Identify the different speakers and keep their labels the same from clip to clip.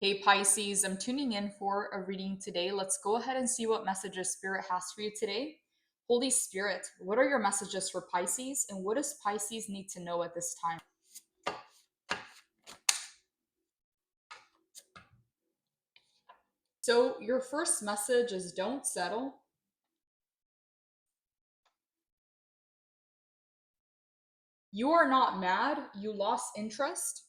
Speaker 1: Hey Pisces, I'm tuning in for a reading today. Let's go ahead and see what messages Spirit has for you today. Holy Spirit, what are your messages for Pisces and what does Pisces need to know at this time? So, your first message is don't settle. You are not mad, you lost interest.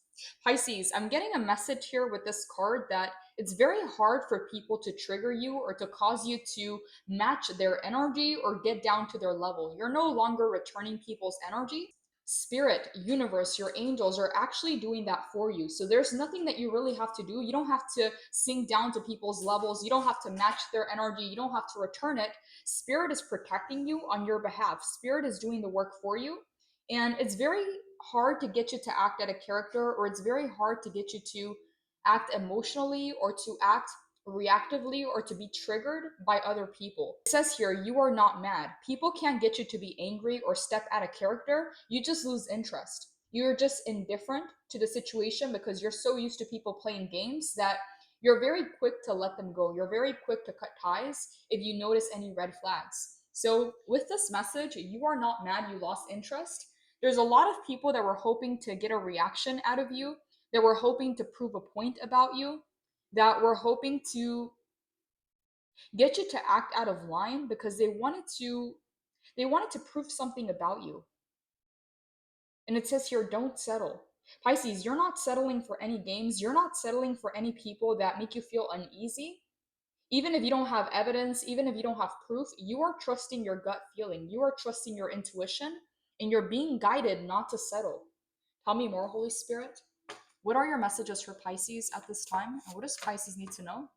Speaker 1: Pisces, I'm getting a message here with this card that it's very hard for people to trigger you or to cause you to match their energy or get down to their level. You're no longer returning people's energy. Spirit, universe, your angels are actually doing that for you. So there's nothing that you really have to do. You don't have to sink down to people's levels. You don't have to match their energy. You don't have to return it. Spirit is protecting you on your behalf. Spirit is doing the work for you. And it's very hard to get you to act out a character, or it's very hard to get you to act emotionally or to act reactively or to be triggered by other people. It says here, you are not mad. People can't get you to be angry or step out of character. You just lose interest. You're just indifferent to the situation because you're so used to people playing games that you're very quick to let them go. You're very quick to cut ties if you notice any red flags. So, with this message, you are not mad, you lost interest. There's a lot of people that were hoping to get a reaction out of you, that were hoping to prove a point about you, that were hoping to get you to act out of line because they wanted to prove something about you. And it says here, don't settle. Pisces, you're not settling for any games. You're not settling for any people that make you feel uneasy. Even if you don't have evidence, even if you don't have proof, you are trusting your gut feeling. You are trusting your intuition, and you're being guided not to settle. Tell me more, Holy Spirit. What are your messages for Pisces at this time? And what does Pisces need to know?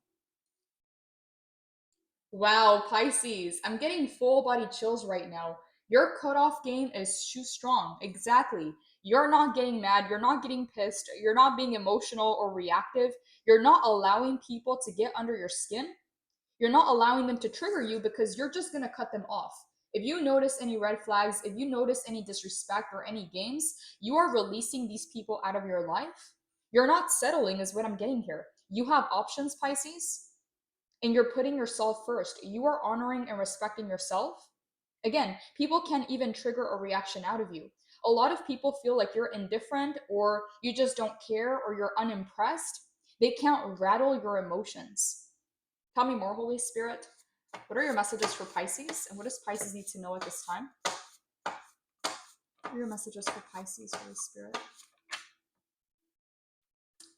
Speaker 1: Wow, Pisces, I'm getting full body chills right now. Your cutoff game is too strong. Exactly. You're not getting mad. You're not getting pissed. You're not being emotional or reactive. You're not allowing people to get under your skin. You're not allowing them to trigger you because you're just going to cut them off. If you notice any red flags, if you notice any disrespect or any games, you are releasing these people out of your life. You're not settling, is what I'm getting here. You have options, Pisces, and you're putting yourself first. You are honoring and respecting yourself. Again, people can even trigger a reaction out of you. A lot of people feel like you're indifferent or you just don't care or you're unimpressed. They can't rattle your emotions. Tell me more, Holy Spirit. What are your messages for Pisces? And what does Pisces need to know at this time? What are your messages for Pisces, Holy Spirit?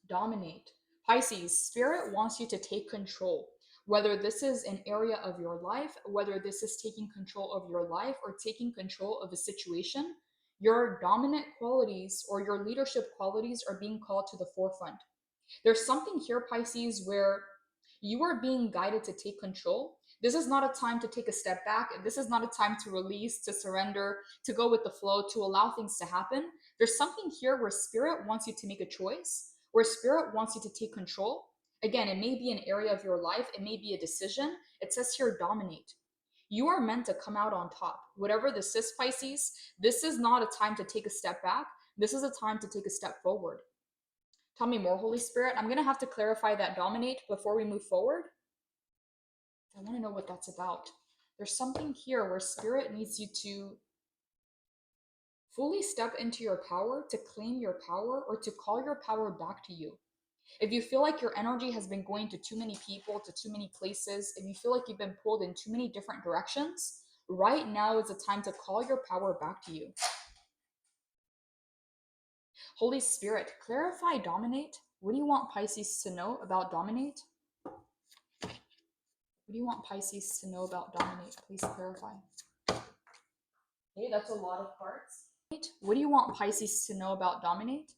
Speaker 1: Dominate. Pisces, Spirit wants you to take control. Whether this is an area of your life, whether this is taking control of your life or taking control of a situation, your dominant qualities or your leadership qualities are being called to the forefront. There's something here, Pisces, where you are being guided to take control. This is not a time to take a step back. This is not a time to release, to surrender, to go with the flow, to allow things to happen. There's something here where Spirit wants you to make a choice, where Spirit wants you to take control. Again, it may be an area of your life, it may be a decision. It says here, dominate. You are meant to come out on top. Whatever this is, Pisces, this is not a time to take a step back. This is a time to take a step forward. Tell me more, Holy Spirit. I'm going to have to clarify that dominate before we move forward. I want to know what that's about. There's something here where Spirit needs you to fully step into your power, to claim your power, or to call your power back to you. If you feel like your energy has been going to too many people, to too many places, if you feel like you've been pulled in too many different directions, right now is the time to call your power back to you. Holy Spirit, clarify dominate. What do you want Pisces to know about dominate? What do you want Pisces to know about dominate? Please clarify. Okay, that's a lot of cards. What do you want Pisces to know about dominate?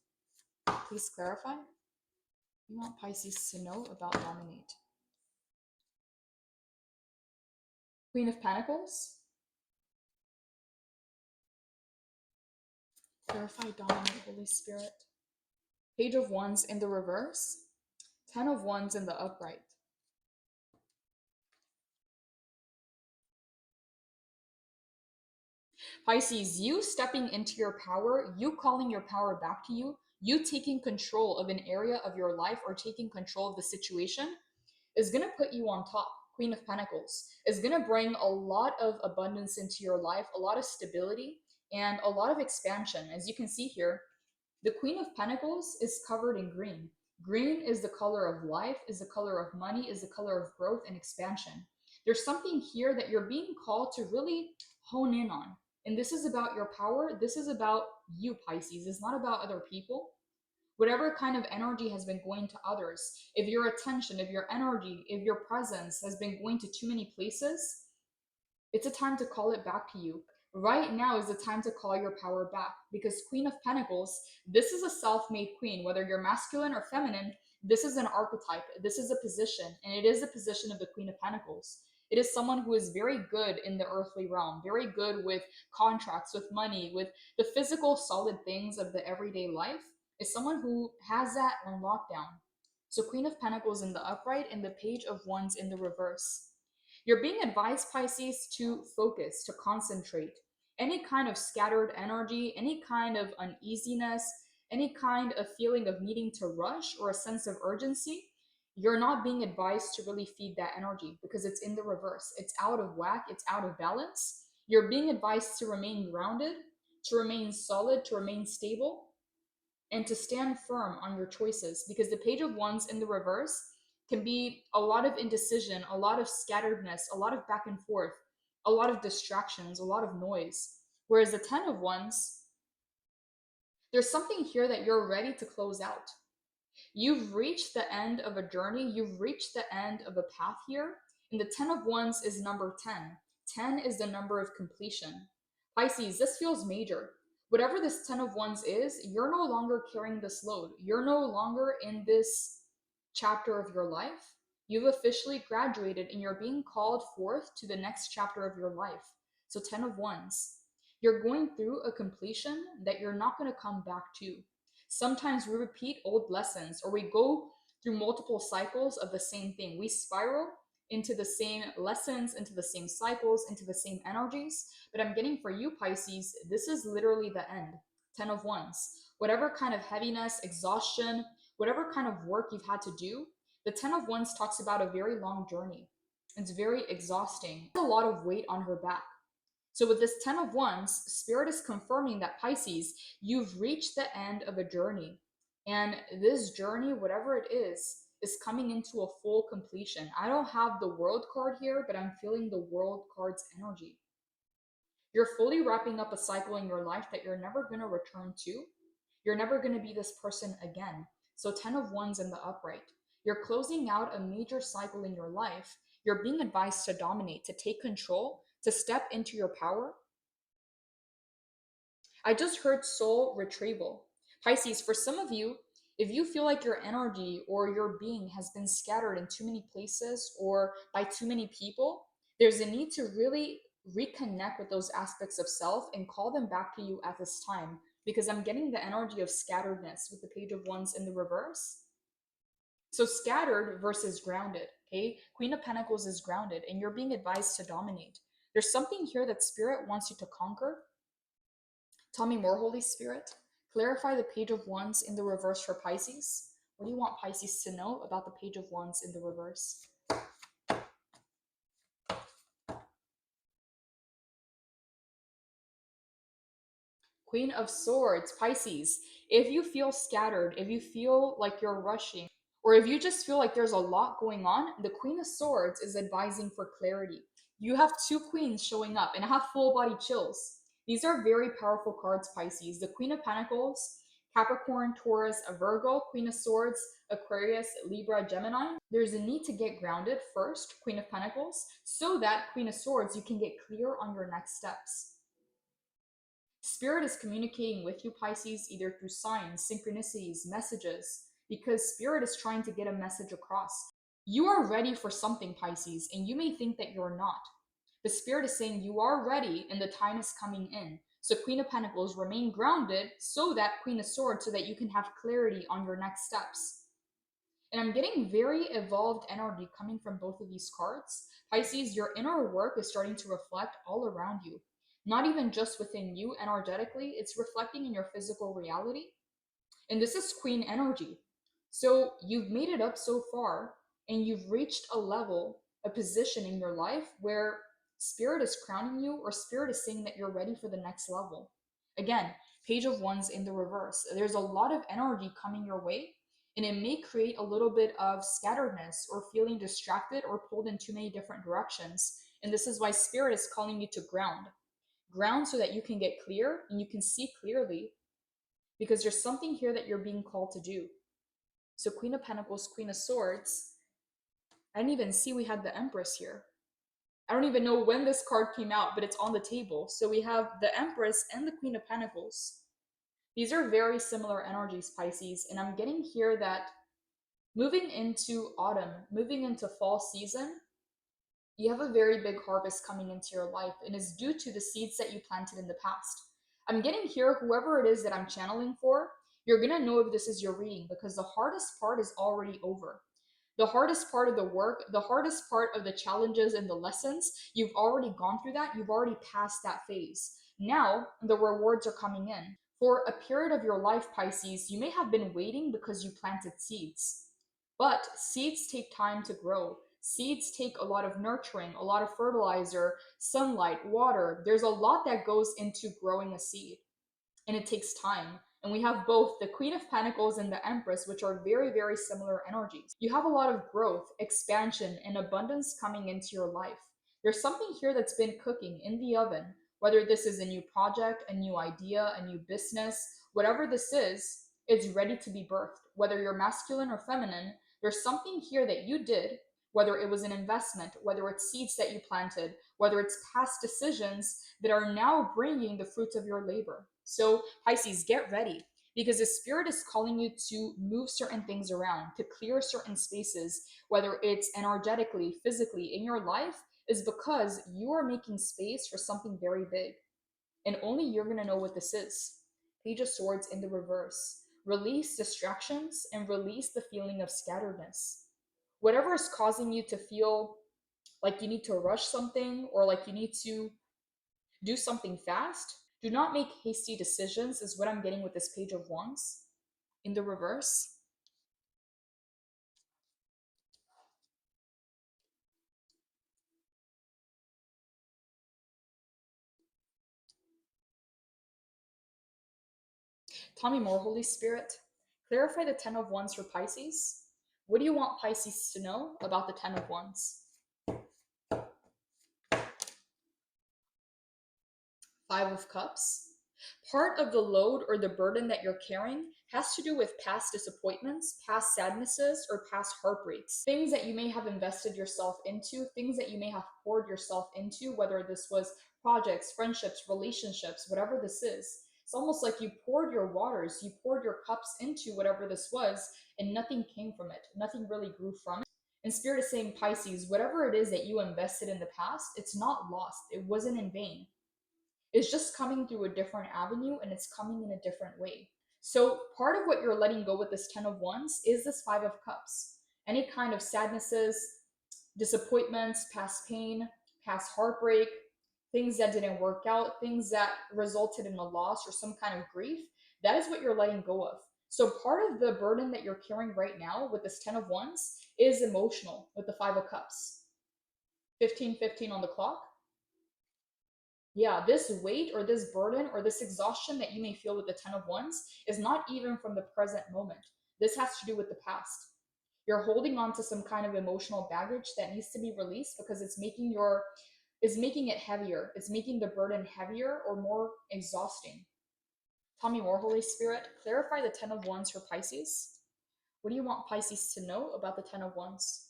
Speaker 1: Please clarify. What do you want Pisces to know about dominate? Queen of Pentacles. Clarify dominate, Holy Spirit. Page of Wands in the reverse. 10 of Wands in the upright. Pisces, you stepping into your power, you calling your power back to you, you taking control of an area of your life or taking control of the situation is going to put you on top. Queen of Pentacles is going to bring a lot of abundance into your life, a lot of stability, and a lot of expansion. As you can see here, the Queen of Pentacles is covered in green. Green is the color of life, is the color of money, is the color of growth and expansion. There's something here that you're being called to really hone in on. And this is about your power. This is about you, Pisces. It's not about other people. Whatever kind of energy has been going to others, if your attention, if your energy, if your presence has been going to too many places, it's a time to call it back to you. Right now is the time to call your power back, because Queen of Pentacles, this is a self-made queen. Whether you're masculine or feminine, this is an archetype. This is a position, and it is the position of the Queen of Pentacles. It is someone who is very good in the earthly realm, very good with contracts, with money, with the physical solid things of the everyday life. Is someone who has that on lockdown. So Queen of Pentacles in the upright and the Page of Wands in the reverse. You're being advised, Pisces, to focus, to concentrate. Any kind of scattered energy, any kind of uneasiness, any kind of feeling of needing to rush or a sense of urgency, you're not being advised to really feed that energy, because it's in the reverse. It's out of whack, it's out of balance. You're being advised to remain grounded, to remain solid, to remain stable, and to stand firm on your choices, because the Page of Wands in the reverse can be a lot of indecision, a lot of scatteredness, a lot of back and forth, a lot of distractions, a lot of noise. Whereas the Ten of Wands, there's something here that you're ready to close out. You've reached the end of a journey, you've reached the end of a path here. And the Ten of Wands is number 10. 10 is the number of completion. Pisces, this feels major. Whatever this Ten of Wands is, you're no longer carrying this load. You're no longer in this chapter of your life. You've officially graduated and you're being called forth to the next chapter of your life. So, Ten of Wands, you're going through a completion that you're not going to come back to. Sometimes we repeat old lessons, or we go through multiple cycles of the same thing. We spiral into the same lessons, into the same cycles, into the same energies. But I'm getting for you, Pisces, this is literally the end. Ten of Wands. Whatever kind of heaviness, exhaustion, whatever kind of work you've had to do, the Ten of Wands talks about a very long journey. It's very exhausting. A lot of weight on her back. So with this Ten of Wands, Spirit is confirming that, Pisces, you've reached the end of a journey. And this journey, whatever it is coming into a full completion. I don't have the World card here, but I'm feeling the World card's energy. You're fully wrapping up a cycle in your life that you're never going to return to. You're never going to be this person again. So 10 of Wands in the upright. You're closing out a major cycle in your life. You're being advised to dominate, to take control, to step into your power. I just heard soul retrieval. Pisces, for some of you, if you feel like your energy or your being has been scattered in too many places or by too many people, there's a need to really reconnect with those aspects of self and call them back to you at this time, because I'm getting the energy of scatteredness with the Page of Wands in the reverse. So scattered versus grounded, okay? Queen of Pentacles is grounded and you're being advised to dominate. There's something here that Spirit wants you to conquer. Tell me more, Holy Spirit. Clarify the Page of Wands in the reverse for Pisces. What do you want Pisces to know about the Page of Wands in the reverse? Queen of Swords, Pisces. If you feel scattered, if you feel like you're rushing, or if you just feel like there's a lot going on, the Queen of Swords is advising for clarity. You have two queens showing up, and I have full body chills. These are very powerful cards, Pisces. The Queen of Pentacles, Capricorn, Taurus, Virgo, Queen of Swords, Aquarius, Libra, Gemini. There's a need to get grounded first, Queen of Pentacles, so that Queen of Swords, you can get clear on your next steps. Spirit is communicating with you, Pisces, either through signs, synchronicities, messages, because Spirit is trying to get a message across. You are ready for something, Pisces, and you may think that you're not. The Spirit is saying you are ready and the time is coming in. So Queen of Pentacles, remain grounded so that Queen of Swords, so that you can have clarity on your next steps. And I'm getting very evolved energy coming from both of these cards. Pisces, your inner work is starting to reflect all around you. Not even just within you energetically, it's reflecting in your physical reality. And this is Queen energy. So you've made it up so far, and you've reached a level, a position in your life where Spirit is crowning you, or Spirit is saying that you're ready for the next level. Again, Page of Wands in the reverse. There's a lot of energy coming your way, and it may create a little bit of scatteredness or feeling distracted or pulled in too many different directions. And this is why Spirit is calling you to ground. Ground so that you can get clear and you can see clearly, because there's something here that you're being called to do. So Queen of Pentacles, Queen of Swords. I didn't even see we had the Empress here. I don't even know when this card came out, but it's on the table. So we have the Empress and the Queen of Pentacles. These are very similar energies, Pisces, and I'm getting here that moving into autumn, moving into fall season, you have a very big harvest coming into your life, and it's due to the seeds that you planted in the past. I'm getting here, whoever it is that I'm channeling for, you're going to know if this is your reading, because the hardest part is already over. The hardest part of the work, the hardest part of the challenges and the lessons, you've already gone through that. You've already passed that phase. Now the rewards are coming in. For a period of your life, Pisces, you may have been waiting because you planted seeds. But seeds take time to grow. Seeds take a lot of nurturing, a lot of fertilizer, sunlight, water. There's a lot that goes into growing a seed, and it takes time. And we have both the Queen of Pentacles and the Empress, which are very, very similar energies. You have a lot of growth, expansion, and abundance coming into your life. There's something here that's been cooking in the oven, whether this is a new project, a new idea, a new business, whatever this is, it's ready to be birthed. Whether you're masculine or feminine, there's something here that you did, whether it was an investment, whether it's seeds that you planted, whether it's past decisions that are now bringing the fruits of your labor. So, Pisces, get ready, because the Spirit is calling you to move certain things around, to clear certain spaces, whether it's energetically, physically in your life, is because you are making space for something very big. And only you're going to know what this is. Page of Swords in the reverse. Release distractions and release the feeling of scatteredness. Whatever is causing you to feel like you need to rush something, or like you need to do something fast, do not make hasty decisions, is what I'm getting with this Page of Wands in the reverse. Tell me more, Holy Spirit. Clarify the Ten of Wands for Pisces. What do you want Pisces to know about the Ten of Wands? Five of Cups. Part of the load or the burden that you're carrying has to do with past disappointments, past sadnesses, or past heartbreaks. Things that you may have invested yourself into, things that you may have poured yourself into, whether this was projects, friendships, relationships, whatever this is. It's almost like you poured your waters, you poured your cups into whatever this was, and nothing came from it. Nothing really grew from it. And Spirit is saying, Pisces, whatever it is that you invested in the past, it's not lost. It wasn't in vain. It's just coming through a different avenue, and it's coming in a different way. So part of what you're letting go with this Ten of Wands is this Five of Cups. Any kind of sadnesses, disappointments, past pain, past heartbreak, things that didn't work out, things that resulted in a loss or some kind of grief, that is what you're letting go of. So part of the burden that you're carrying right now with this Ten of Wands is emotional with the Five of Cups. 15:15 on the clock. Yeah, this weight or this burden or this exhaustion that you may feel with the Ten of Wands is not even from the present moment. This has to do with the past. You're holding on to some kind of emotional baggage that needs to be released, because it's making it heavier. It's making the burden heavier or more exhausting. Tell me more, Holy Spirit. Clarify the Ten of Wands for Pisces. What do you want Pisces to know about the Ten of Wands?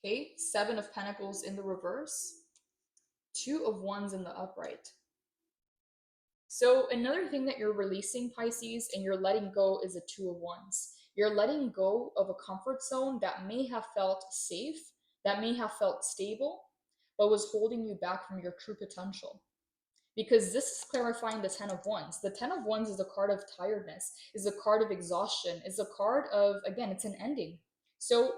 Speaker 1: Okay, Seven of Pentacles in the reverse, Two of Wands in the upright. So another thing that you're releasing, Pisces, and you're letting go is a Two of Wands. You're letting go of a comfort zone that may have felt safe, that may have felt stable, but was holding you back from your true potential. Because this is clarifying the Ten of Wands. The Ten of Wands is a card of tiredness, is a card of exhaustion, is a card of, again, it's an ending. So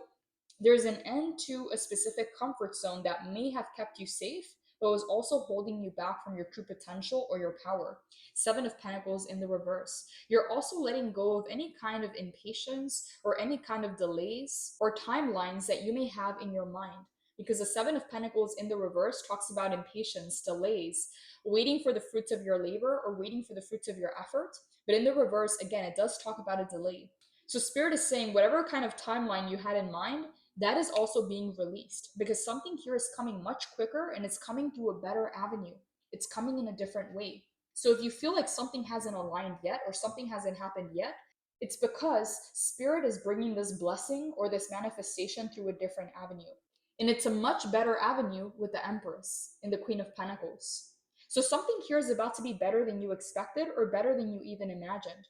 Speaker 1: there's an end to a specific comfort zone that may have kept you safe, but was also holding you back from your true potential or your power. Seven of Pentacles in the reverse. You're also letting go of any kind of impatience or any kind of delays or timelines that you may have in your mind. Because the Seven of Pentacles in the reverse talks about impatience, delays, waiting for the fruits of your labor or waiting for the fruits of your effort. But in the reverse, again, it does talk about a delay. So Spirit is saying whatever kind of timeline you had in mind, that is also being released because something here is coming much quicker and it's coming through a better avenue. It's coming in a different way. So if you feel like something hasn't aligned yet or something hasn't happened yet, it's because Spirit is bringing this blessing or this manifestation through a different avenue. And it's a much better avenue with the Empress and the Queen of Pentacles. So something here is about to be better than you expected or better than you even imagined.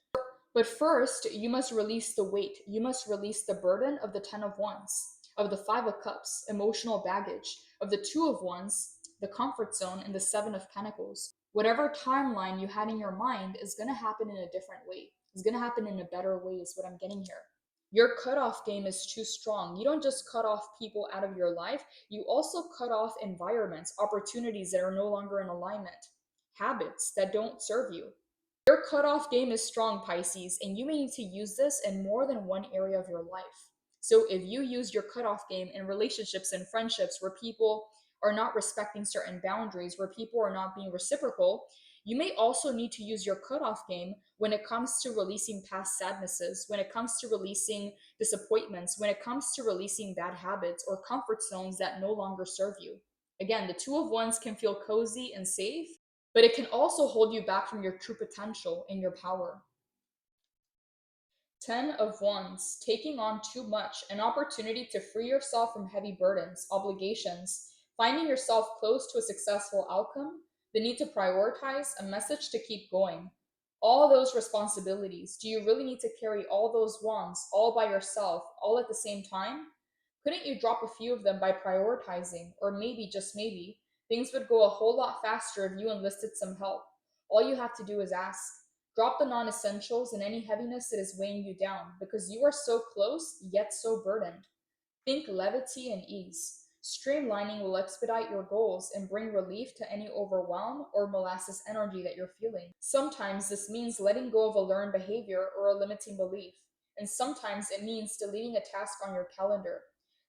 Speaker 1: But first, you must release the weight. You must release the burden of the Ten of Wands, of the Five of Cups, emotional baggage, of the Two of Wands, the comfort zone, and the Seven of Pentacles. Whatever timeline you had in your mind is going to happen in a different way. It's going to happen in a better way, is what I'm getting here. Your cutoff game is too strong. You don't just cut off people out of your life, you also cut off environments, opportunities that are no longer in alignment, habits that don't serve you. Your cutoff game is strong, Pisces, and you may need to use this in more than one area of your life. So if you use your cutoff game in relationships and friendships where people are not respecting certain boundaries, where people are not being reciprocal, you may also need to use your cutoff game when it comes to releasing past sadnesses, when it comes to releasing disappointments, when it comes to releasing bad habits or comfort zones that no longer serve you. Again, the Two of Wands can feel cozy and safe, but it can also hold you back from your true potential and your power. Ten of Wands, taking on too much, an opportunity to free yourself from heavy burdens, obligations, finding yourself close to a successful outcome, the need to prioritize, a message to keep going. All those responsibilities, do you really need to carry all those wands all by yourself, all at the same time? Couldn't you drop a few of them by prioritizing, or maybe, just maybe, things would go a whole lot faster if you enlisted some help? All you have to do is ask. Drop the non essentials and any heaviness that is weighing you down because you are so close, yet so burdened. Think levity and ease. Streamlining will expedite your goals and bring relief to any overwhelm or molasses energy that you're feeling. Sometimes this means letting go of a learned behavior or a limiting belief, and sometimes it means deleting a task on your calendar.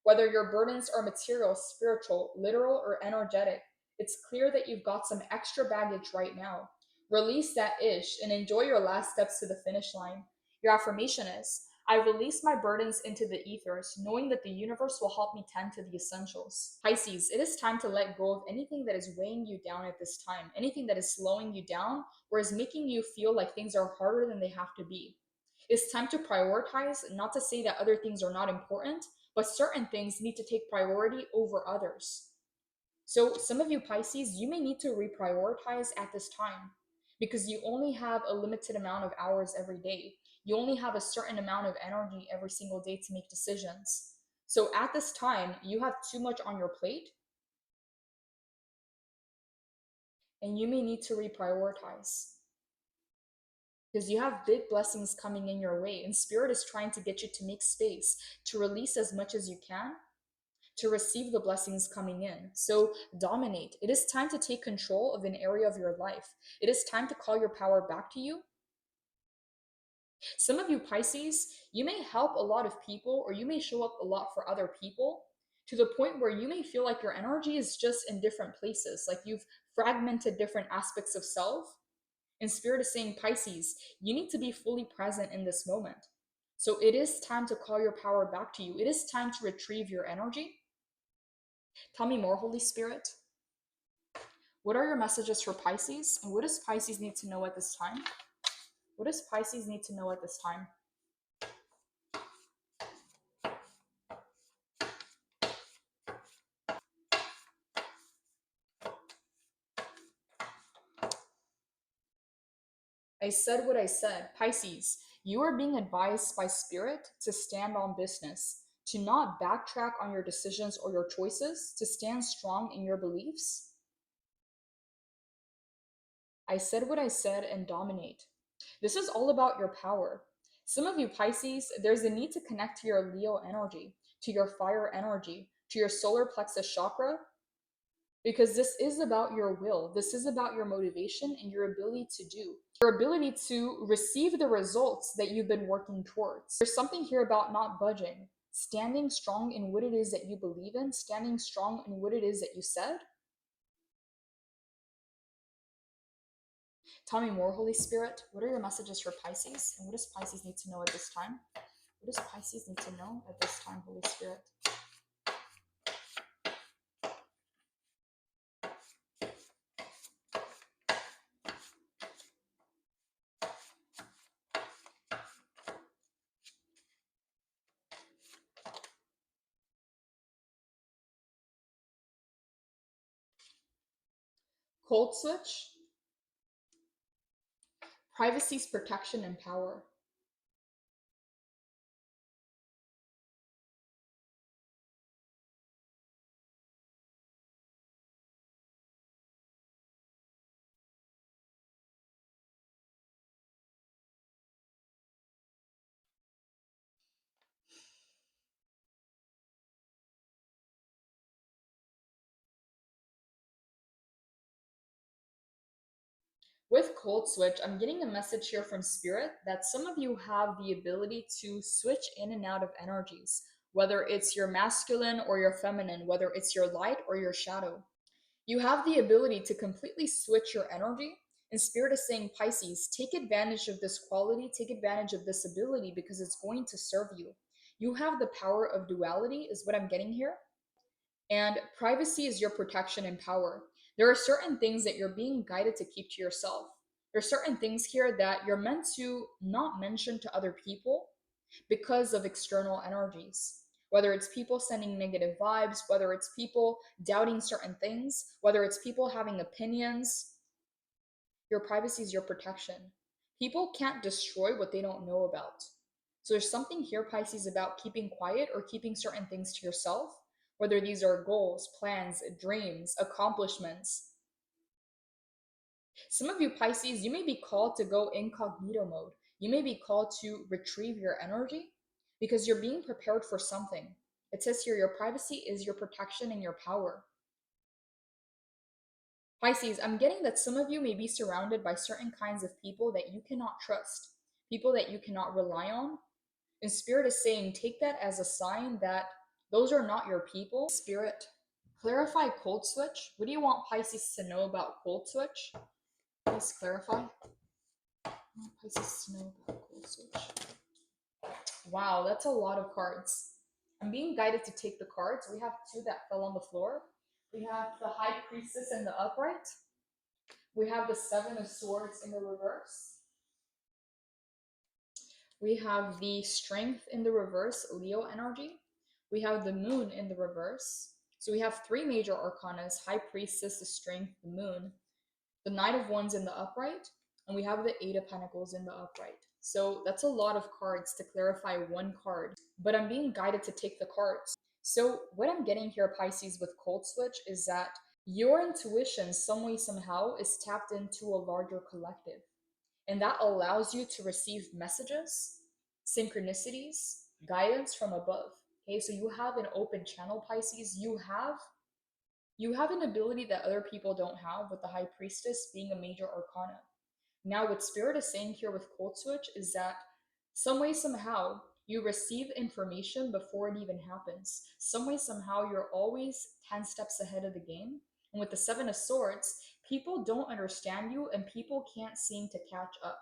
Speaker 1: Whether your burdens are material, spiritual, literal, or energetic, it's clear that you've got some extra baggage right now. Release that ish and enjoy your last steps to the finish line. Your affirmation is, I release my burdens into the ethers, knowing that the universe will help me tend to the essentials. Pisces, it is time to let go of anything that is weighing you down at this time, anything that is slowing you down or is making you feel like things are harder than they have to be. It's time to prioritize, not to say that other things are not important, but certain things need to take priority over others. So, some of you Pisces, you may need to reprioritize at this time because you only have a limited amount of hours every day. You only have a certain amount of energy every single day to make decisions. So, at this time, you have too much on your plate and you may need to reprioritize because you have big blessings coming in your way, and Spirit is trying to get you to make space to release as much as you can to receive the blessings coming in. So dominate. It is time to take control of an area of your life. It is time to call your power back to you. Some of you Pisces, you may help a lot of people or you may show up a lot for other people to the point where you may feel like your energy is just in different places, like you've fragmented different aspects of self. And Spirit is saying, Pisces, you need to be fully present in this moment. So it is time to call your power back to you. It is time to retrieve your energy. Tell me more, Holy Spirit. What are your messages for Pisces? And what does Pisces need to know at this time? What does Pisces need to know at this time? I said what I said. Pisces, you are being advised by Spirit to stand on business, to not backtrack on your decisions or your choices, to stand strong in your beliefs. I said what I said and dominate. This is all about your power. Some of you Pisces, there's a need to connect to your Leo energy, to your fire energy, to your solar plexus chakra. because this is about your will. This is about your motivation and your ability to do, your ability to receive the results that you've been working towards. There's something here about not budging, standing strong in what it is that you believe in, standing strong in what it is that you said. Tell me more, Holy Spirit. What are your messages for Pisces? And what does Pisces need to know at this time? What does Pisces need to know at this time, Holy Spirit? Cold switch, privacy's protection and power. With cold switch, I'm getting a message here from Spirit that some of you have the ability to switch in and out of energies, whether it's your masculine or your feminine, whether it's your light or your shadow. You have the ability to completely switch your energy. And Spirit is saying, Pisces, take advantage of this quality, take advantage of this ability because it's going to serve you. You have the power of duality, is what I'm getting here. And privacy is your protection and power. There are certain things that you're being guided to keep to yourself. There are certain things here that you're meant to not mention to other people because of external energies. Whether it's people sending negative vibes, whether it's people doubting certain things, whether it's people having opinions, your privacy is your protection. People can't destroy what they don't know about. So there's something here, Pisces, about keeping quiet or keeping certain things to yourself, whether these are goals, plans, dreams, accomplishments. Some of you, Pisces, you may be called to go incognito mode. You may be called to retrieve your energy because you're being prepared for something. It says here, your privacy is your protection and your power. Pisces, I'm getting that some of you may be surrounded by certain kinds of people that you cannot trust, people that you cannot rely on. And Spirit is saying, take that as a sign that those are not your people. Spirit, clarify cold switch. What do you want Pisces to know about cold switch? Please clarify. Pisces to know about cold switch. Wow, that's a lot of cards. I'm being guided to take the cards. We have two that fell on the floor. We have the High Priestess in the upright. We have the Seven of Swords in the reverse. We have the Strength in the reverse, Leo energy. We have the Moon in the reverse. So we have three major arcanas: High Priestess, the Strength, the Moon, the Knight of Wands in the upright, and we have the Eight of Pentacles in the upright. So that's a lot of cards to clarify one card, but I'm being guided to take the cards. So what I'm getting here, Pisces, with Cold Switch is that your intuition, some way, somehow, is tapped into a larger collective. And that allows you to receive messages, synchronicities, guidance from above. Okay, so you have an open channel, Pisces. You have an ability that other people don't have, with the High Priestess being a major arcana. Now, what Spirit is saying here with Cold Switch is that some way, somehow, you receive information before it even happens. Some way, somehow, you're always 10 steps ahead of the game. And with the Seven of Swords, people don't understand you and people can't seem to catch up.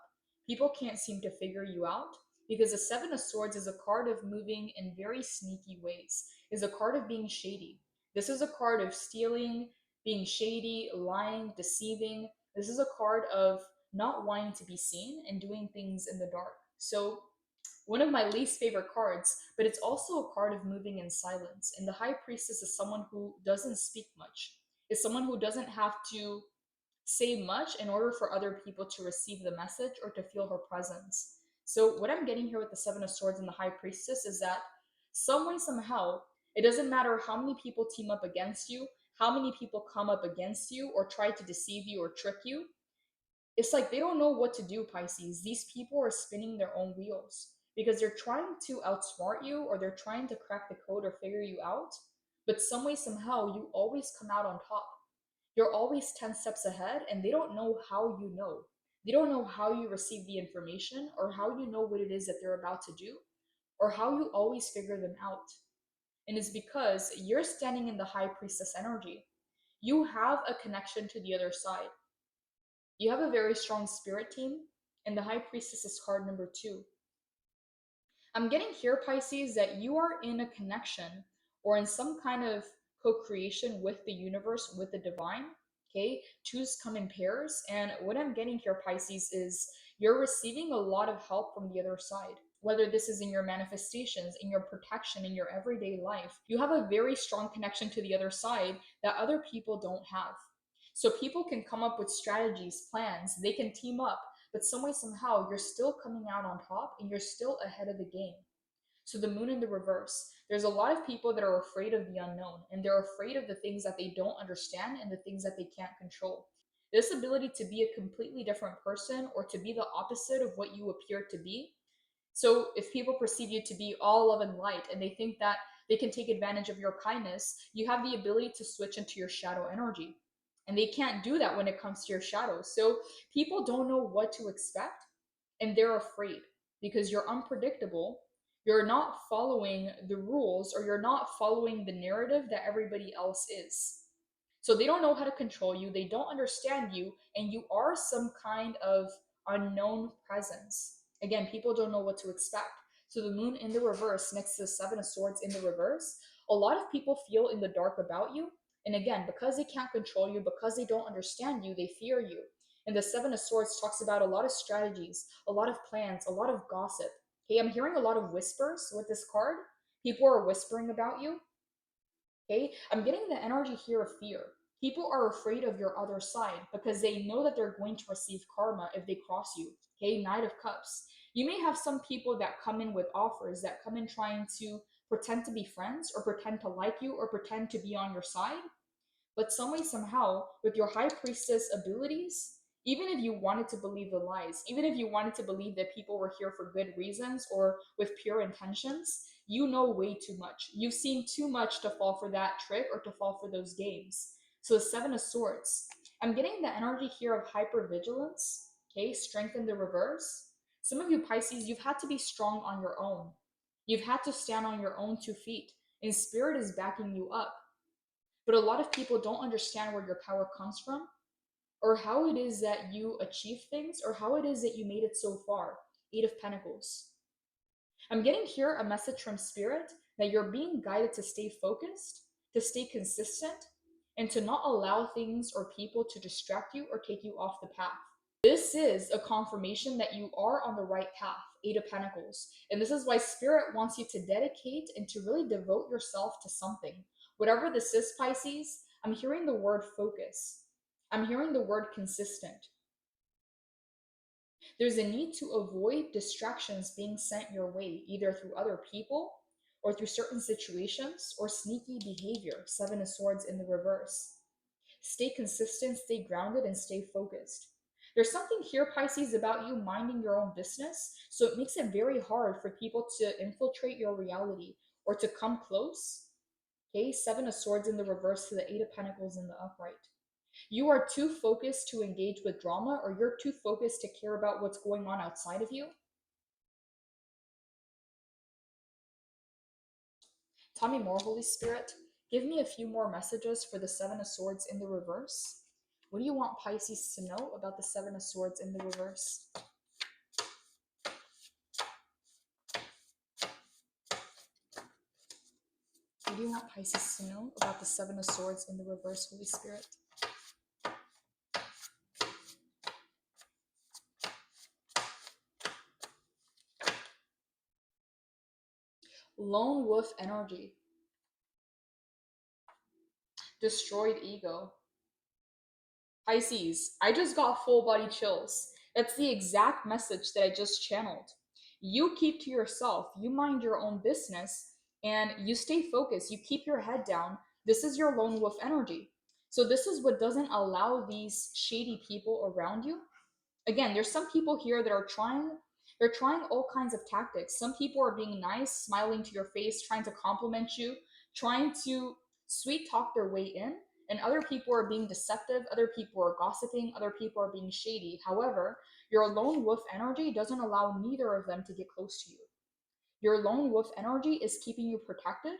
Speaker 1: People can't seem to figure you out because the Seven of Swords is a card of moving in very sneaky ways, is a card of being shady. This is a card of stealing, being shady, lying, deceiving. This is a card of not wanting to be seen and doing things in the dark. So one of my least favorite cards, but it's also a card of moving in silence. And the High Priestess is someone who doesn't speak much, is someone who doesn't have to say much in order for other people to receive the message or to feel her presence. So what I'm getting here with the Seven of Swords and the High Priestess is that some way, somehow, it doesn't matter how many people team up against you, how many people come up against you or try to deceive you or trick you. It's like they don't know what to do, Pisces. These people are spinning their own wheels because they're trying to outsmart you or they're trying to crack the code or figure you out. But some way, somehow, you always come out on top. You're always 10 steps ahead, and they don't know how you know. They don't know how you receive the information or how you know what it is that they're about to do or how you always figure them out. And it's because you're standing in the high priestess energy. You have a connection to the other side. You have a very strong spirit team, and the high priestess is card number 2. I'm getting here, Pisces, that you are in a connection or in some kind of co-creation with the universe, with the divine. Okay, twos come in pairs, and what I'm getting here, Pisces, is you're receiving a lot of help from the other side. Whether this is in your manifestations, in your protection, in your everyday life, you have a very strong connection to the other side that other people don't have. So people can come up with strategies, plans, they can team up, but some way, somehow, you're still coming out on top and you're still ahead of the game. So the moon in the reverse, there's a lot of people that are afraid of the unknown and they're afraid of the things that they don't understand and the things that they can't control. This ability to be a completely different person or to be the opposite of what you appear to be. So if people perceive you to be all love and light and they think that they can take advantage of your kindness, you have the ability to switch into your shadow energy. And they can't do that when it comes to your shadow. So people don't know what to expect and they're afraid because you're unpredictable. You're not following the rules or you're not following the narrative that everybody else is. So they don't know how to control you, they don't understand you, and you are some kind of unknown presence. Again, people don't know what to expect. So the moon in the reverse next to the 7 of Swords in the reverse, a lot of people feel in the dark about you. And again, because they can't control you, because they don't understand you, they fear you. And the 7 of Swords talks about a lot of strategies, a lot of plans, a lot of gossip. Okay, I'm hearing a lot of whispers with this card. People are whispering about you. Okay, I'm getting the energy here of fear. People are afraid of your other side because they know that they're going to receive karma if they cross you. Okay, Knight of Cups. You may have some people that come in with offers, that come in trying to pretend to be friends or pretend to like you or pretend to be on your side. But some way, somehow, with your high priestess abilities, even if you wanted to believe the lies, even if you wanted to believe that people were here for good reasons or with pure intentions, you know way too much. You've seen too much to fall for that trick or to fall for those games. So the 7 of Swords, I'm getting the energy here of hypervigilance, okay, strength in the reverse. Some of you Pisces, you've had to be strong on your own. You've had to stand on your own 2 feet, and spirit is backing you up. But a lot of people don't understand where your power comes from, or how it is that you achieve things, or how it is that you made it so far. 8 of Pentacles. I'm getting here a message from Spirit that you're being guided to stay focused, to stay consistent, and to not allow things or people to distract you or take you off the path. This is a confirmation that you are on the right path. 8 of Pentacles. And this is why Spirit wants you to dedicate and to really devote yourself to something. Whatever this is, Pisces, I'm hearing the word focus. I'm hearing the word consistent. There's a need to avoid distractions being sent your way, either through other people or through certain situations or sneaky behavior. 7 of Swords in the reverse. Stay consistent, stay grounded, and stay focused. There's something here, Pisces, about you minding your own business, so it makes it very hard for people to infiltrate your reality or to come close. Okay, 7 of Swords in the reverse to the 8 of Pentacles in the upright. You are too focused to engage with drama, or you're too focused to care about what's going on outside of you. Tell me more, Holy Spirit. Give me a few more messages for the 7 of Swords in the reverse. What do you want Pisces to know about the 7 of Swords in the reverse? What do you want Pisces to know about the 7 of Swords in the reverse, Holy Spirit? Lone wolf energy. Destroyed ego. Pisces, I just got full body chills. That's the exact message that I just channeled. You keep to yourself, you mind your own business, and you stay focused, you keep your head down. This is your lone wolf energy. So this is what doesn't allow these shady people around you. Again, there's some people here that are they're trying all kinds of tactics. Some people are being nice, smiling to your face, trying to compliment you, trying to sweet talk their way in. And other people are being deceptive, other people are gossiping, other people are being shady. However, your lone wolf energy doesn't allow neither of them to get close to you. Your lone wolf energy is keeping you protected.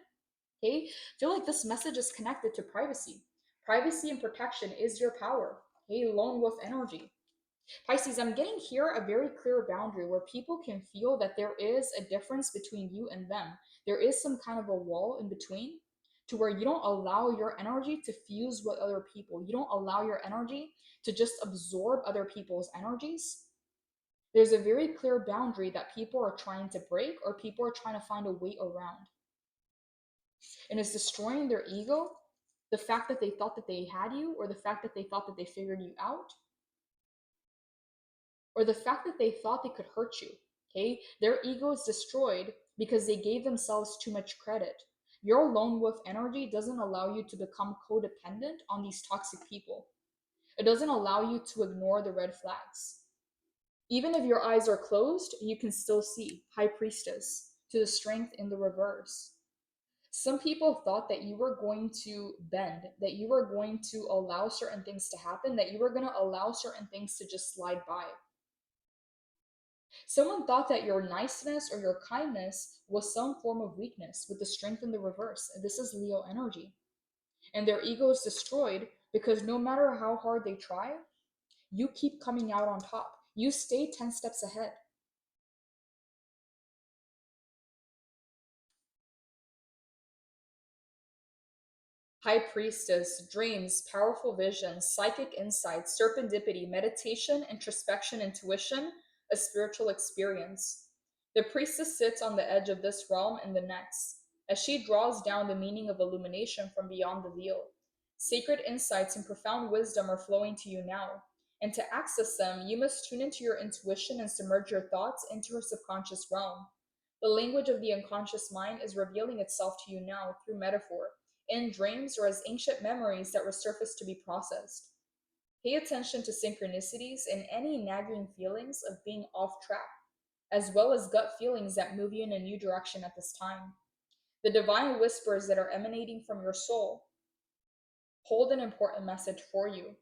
Speaker 1: Okay, feel like this message is connected to privacy. Privacy and protection is your power. Okay, lone wolf energy. Pisces, I'm getting here a very clear boundary where people can feel that there is a difference between you and them. There is some kind of a wall in between to where you don't allow your energy to fuse with other people. You don't allow your energy to just absorb other people's energies. There's a very clear boundary that people are trying to break or people are trying to find a way around. And it's destroying their ego, the fact that they thought that they had you, or the fact that they thought that they figured you out, or the fact that they thought they could hurt you. Okay, their ego is destroyed because they gave themselves too much credit. Your lone wolf energy doesn't allow you to become codependent on these toxic people. It doesn't allow you to ignore the red flags. Even if your eyes are closed, you can still see High Priestess to the strength in the reverse. Some people thought that you were going to bend, that you were going to allow certain things to happen, that you were going to allow certain things to just slide by. Someone thought that your niceness or your kindness was some form of weakness with the strength in the reverse. This is Leo energy. And their ego is destroyed because no matter how hard they try, you keep coming out on top. You stay 10 steps ahead. High Priestess, dreams, powerful visions, psychic insights, serendipity, meditation, introspection, intuition, a spiritual experience. The priestess sits on the edge of this realm and the next, as she draws down the meaning of illumination from beyond the veil. Sacred insights and profound wisdom are flowing to you now, and to access them, you must tune into your intuition and submerge your thoughts into her subconscious realm. The language of the unconscious mind is revealing itself to you now through metaphor in dreams or as ancient memories that resurface to be processed. Pay attention to synchronicities and any nagging feelings of being off track, as well as gut feelings that move you in a new direction at this time. The divine whispers that are emanating from your soul hold an important message for you.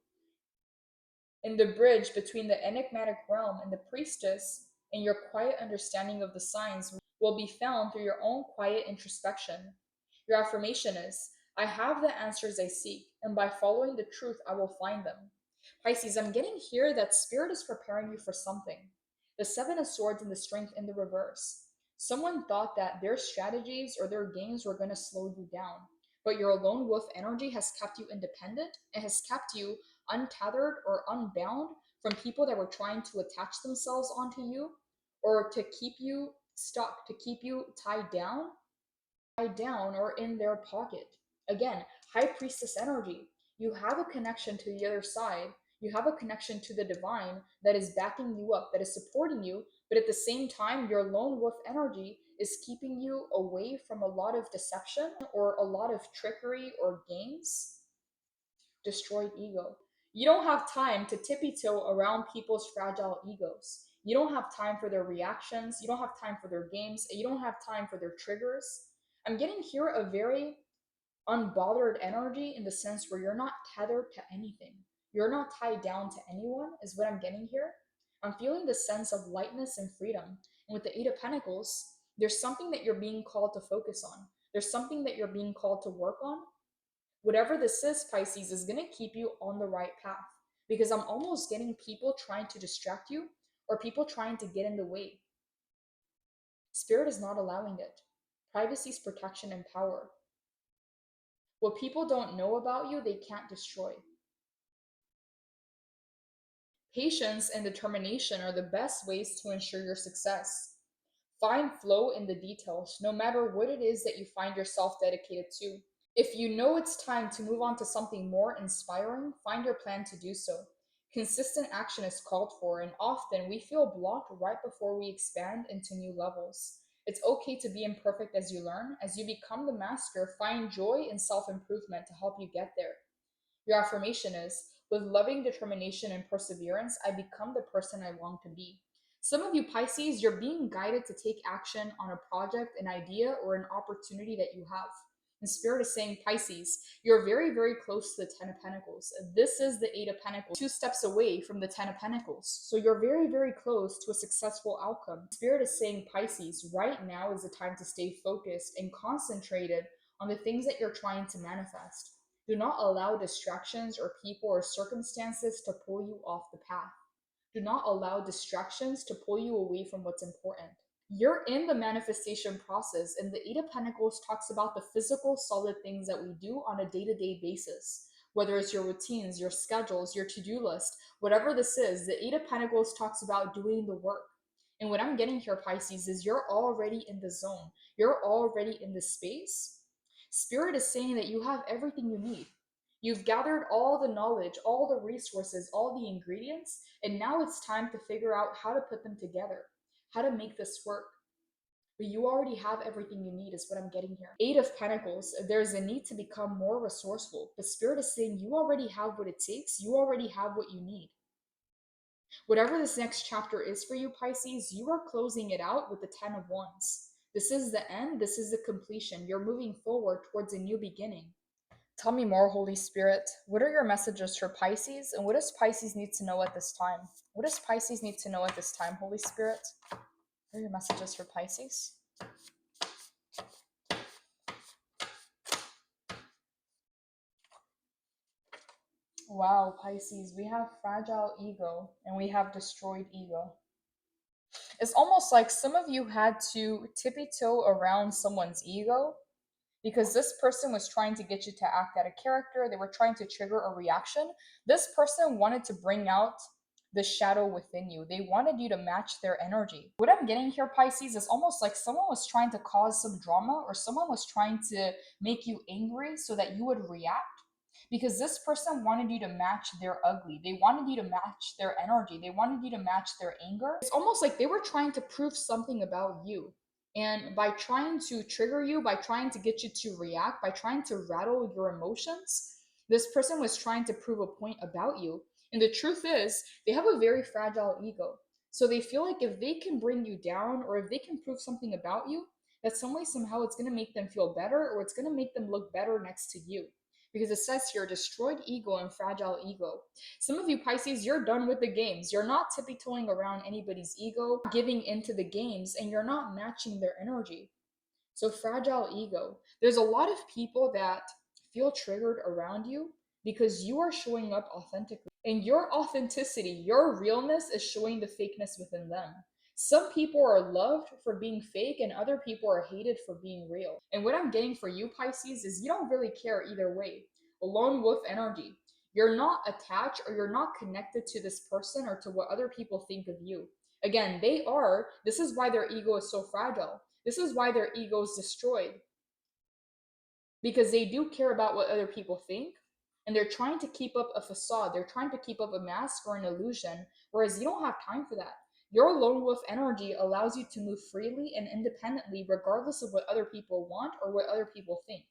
Speaker 1: In the bridge between the enigmatic realm and the priestess, and your quiet understanding of the signs will be found through your own quiet introspection. Your affirmation is, I have the answers I seek, and by following the truth, I will find them. Pisces, I'm getting here that Spirit is preparing you for something. The Seven of Swords and the Strength in the reverse. Someone thought that their strategies or their games were going to slow you down, but your lone wolf energy has kept you independent. It has kept you untethered or unbound from people that were trying to attach themselves onto you or to keep you stuck, to keep you tied down or in their pocket. Again, High Priestess energy. You have a connection to the other side. You have a connection to the divine that is backing you up, that is supporting you, but at the same time, your lone wolf energy is keeping you away from a lot of deception or a lot of trickery or games. Destroyed ego. You don't have time to tippy toe around people's fragile egos. You don't have time for their reactions. You don't have time for their games. You don't have time for their triggers. I'm getting here a very unbothered energy in the sense where you're not tethered to anything. You're not tied down to anyone, is what I'm getting here. I'm feeling the sense of lightness and freedom. And with the Eight of Pentacles, there's something that you're being called to focus on. There's something that you're being called to work on. Whatever this is, Pisces, is going to keep you on the right path because I'm almost getting people trying to distract you or people trying to get in the way. Spirit is not allowing it. Privacy's protection and power. What people don't know about you, they can't destroy. Patience and determination are the best ways to ensure your success. Find flow in the details, no matter what it is that you find yourself dedicated to. If you know it's time to move on to something more inspiring, find your plan to do so. Consistent action is called for, and often we feel blocked right before we expand into new levels. It's okay to be imperfect as you learn. As you become the master, find joy in self improvement to help you get there. Your affirmation is, with loving determination and perseverance, I become the person I long to be. Some of you Pisces, you're being guided to take action on a project, an idea, or an opportunity that you have. And Spirit is saying, Pisces, you're very, very close to the Ten of Pentacles. This is the Eight of Pentacles, 2 steps away from the Ten of Pentacles. So you're very, very close to a successful outcome. Spirit is saying, Pisces, right now is the time to stay focused and concentrated on the things that you're trying to manifest. Do not allow distractions or people or circumstances to pull you off the path. Do not allow distractions to pull you away from what's important. You're in the manifestation process, and the Eight of Pentacles talks about the physical, solid things that we do on a day-to-day basis. Whether it's your routines, your schedules, your to-do list, whatever this is, the Eight of Pentacles talks about doing the work. And what I'm getting here, Pisces, is you're already in the zone. You're already in the space. Spirit is saying that you have everything you need. You've gathered all the knowledge, all the resources, all the ingredients, and now it's time to figure out how to put them together, how to make this work. But you already have everything you need, is what I'm getting here. Eight of Pentacles, there's a need to become more resourceful. The Spirit is saying you already have what it takes, you already have what you need. Whatever this next chapter is for you, Pisces, you are closing it out with the Ten of Wands. This is the end, this is the completion. You're moving forward towards a new beginning. Tell me more, Holy Spirit. What are your messages for Pisces? And what does Pisces need to know at this time? What does Pisces need to know at this time, Holy Spirit? What are your messages for Pisces? Wow, Pisces, we have fragile ego and we have destroyed ego. It's almost like some of you had to tippy-toe around someone's ego because this person was trying to get you to act out a character. They were trying to trigger a reaction. This person wanted to bring out the shadow within you. They wanted you to match their energy. What I'm getting here, Pisces, is almost like someone was trying to cause some drama, or someone was trying to make you angry so that you would react. Because this person wanted you to match their ugly. They wanted you to match their energy. They wanted you to match their anger. It's almost like they were trying to prove something about you. And by trying to trigger you, by trying to get you to react, by trying to rattle your emotions, this person was trying to prove a point about you. And the truth is, they have a very fragile ego. So they feel like if they can bring you down, or if they can prove something about you, that some way, somehow, it's going to make them feel better, or it's going to make them look better next to you. Because it says here, destroyed ego and fragile ego. Some of you, Pisces, you're done with the games. You're not tippy-toeing around anybody's ego, giving into the games, and you're not matching their energy. So fragile ego. There's a lot of people that feel triggered around you because you are showing up authentically. And your authenticity, your realness is showing the fakeness within them. Some people are loved for being fake and other people are hated for being real. And what I'm getting for you, Pisces, is you don't really care either way. A lone wolf energy. You're not attached, or you're not connected to this person or to what other people think of you. Again, they are. This is why their ego is so fragile. This is why their ego is destroyed. Because they do care about what other people think, and they're trying to keep up a facade. They're trying to keep up a mask or an illusion, whereas you don't have time for that. Your lone wolf energy allows you to move freely and independently, regardless of what other people want or what other people think.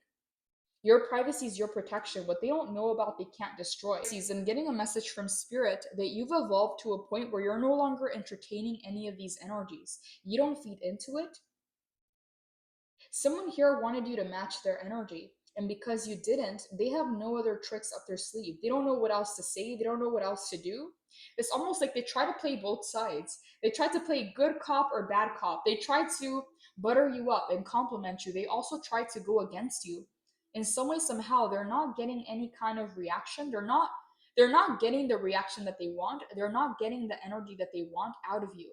Speaker 1: Your privacy is your protection. What they don't know about, they can't destroy. I'm getting a message from Spirit that you've evolved to a point where you're no longer entertaining any of these energies. You don't feed into it. Someone here wanted you to match their energy. And because you didn't, they have no other tricks up their sleeve. They don't know what else to say. They don't know what else to do. It's almost like they try to play both sides. They try to play good cop or bad cop. They try to butter you up and compliment you. They also try to go against you. In some way, somehow, they're not getting any kind of reaction. They're not getting the reaction that they want. They're not getting the energy that they want out of you.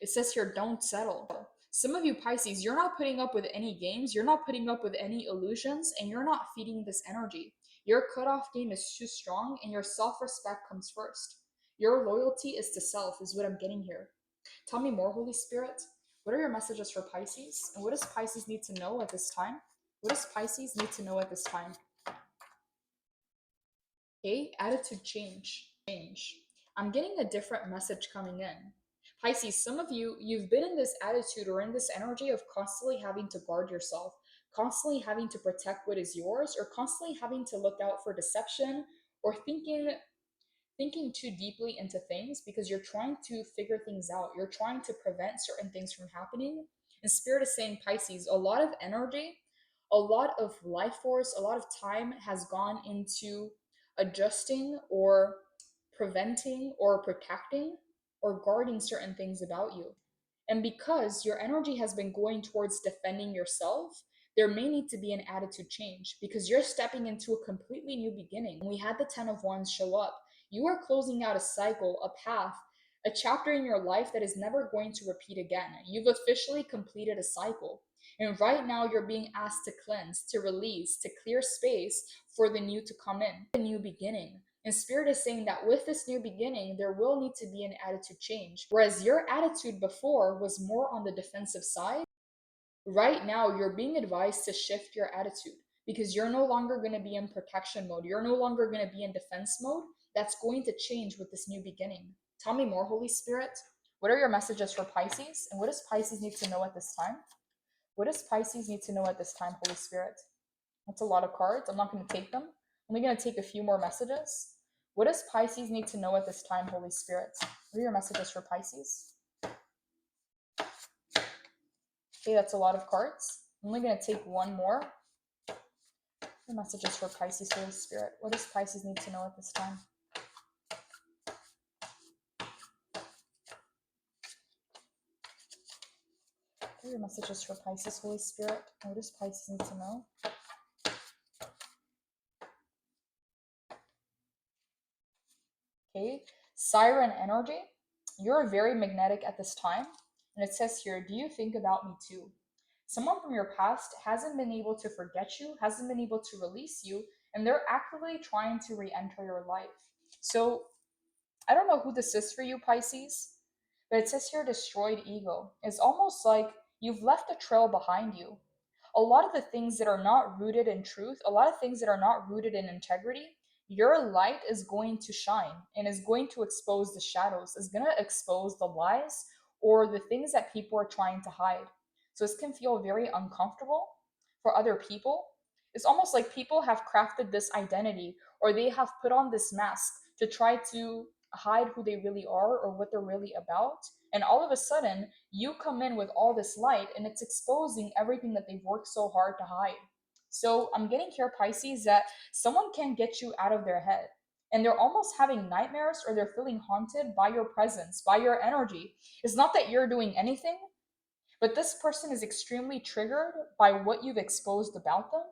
Speaker 1: It says here, don't settle. Some of you, Pisces, you're not putting up with any games, you're not putting up with any illusions, and you're not feeding this energy. Your cutoff game is too strong, and your self-respect comes first. Your loyalty is to self, is what I'm getting here. Tell me more, Holy Spirit. What are your messages for Pisces? And what does Pisces need to know at this time? What does Pisces need to know at this time? Okay, attitude change. I'm getting a different message coming in. Pisces, some of you, you've been in this attitude or in this energy of constantly having to guard yourself, constantly having to protect what is yours, or constantly having to look out for deception, or thinking too deeply into things because you're trying to figure things out. You're trying to prevent certain things from happening. And Spirit is saying, Pisces, a lot of energy, a lot of life force, a lot of time has gone into adjusting or preventing or protecting or guarding certain things about you. And because your energy has been going towards defending yourself, there may need to be an attitude change because you're stepping into a completely new beginning. When we had the 10 of Wands show up, you are closing out a cycle, a path, a chapter in your life that is never going to repeat again. You've officially completed a cycle. And right now, you're being asked to cleanse, to release, to clear space for the new to come in, the new beginning. And Spirit is saying that with this new beginning, there will need to be an attitude change. Whereas your attitude before was more on the defensive side, right now you're being advised to shift your attitude because you're no longer going to be in protection mode. You're no longer going to be in defense mode. That's going to change with this new beginning. Tell me more, Holy Spirit. What are your messages for Pisces? And what does Pisces need to know at this time? What does Pisces need to know at this time, Holy Spirit? That's a lot of cards. I'm not going to take them. I'm only going to take a few more messages. What does Pisces need to know at this time, Holy Spirit? What are your messages for Pisces? Okay, that's a lot of cards. I'm only going to take one more. The messages for Pisces, Holy Spirit. What does Pisces need to know at this time? What are your messages for Pisces, Holy Spirit? What does Pisces need to know? Okay, Siren energy. You're very magnetic at this time. And it says here, do you think about me too? Someone from your past hasn't been able to forget you, hasn't been able to release you, and they're actively trying to re-enter your life. So I don't know who this is for you, Pisces, but it says here destroyed ego. It's almost like you've left a trail behind you. A lot of the things that are not rooted in truth, a lot of things that are not rooted in integrity, your light is going to shine and is going to expose the shadows, is going to expose the lies or the things that people are trying to hide. So this can feel very uncomfortable for other people. It's almost like people have crafted this identity or they have put on this mask to try to hide who they really are or what they're really about. And all of a sudden, you come in with all this light and it's exposing everything that they've worked so hard to hide. So I'm getting here, Pisces, that someone can get you out of their head. And they're almost having nightmares or they're feeling haunted by your presence, by your energy. It's not that you're doing anything, but this person is extremely triggered by what you've exposed about them.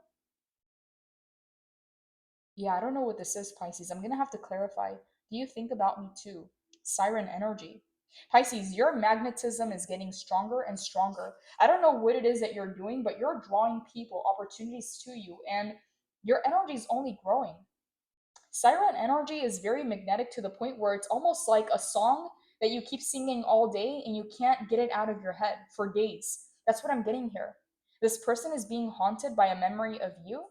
Speaker 1: Yeah, I don't know what this is, Pisces. I'm going to have to clarify. Do you think about me too? Siren energy. Pisces, your magnetism is getting stronger and stronger. I don't know what it is that you're doing, but you're drawing people, opportunities to you, and your energy is only growing. Siren energy is very magnetic to the point where it's almost like a song that you keep singing all day and you can't get it out of your head for days. That's what I'm getting here. This person is being haunted by a memory of you.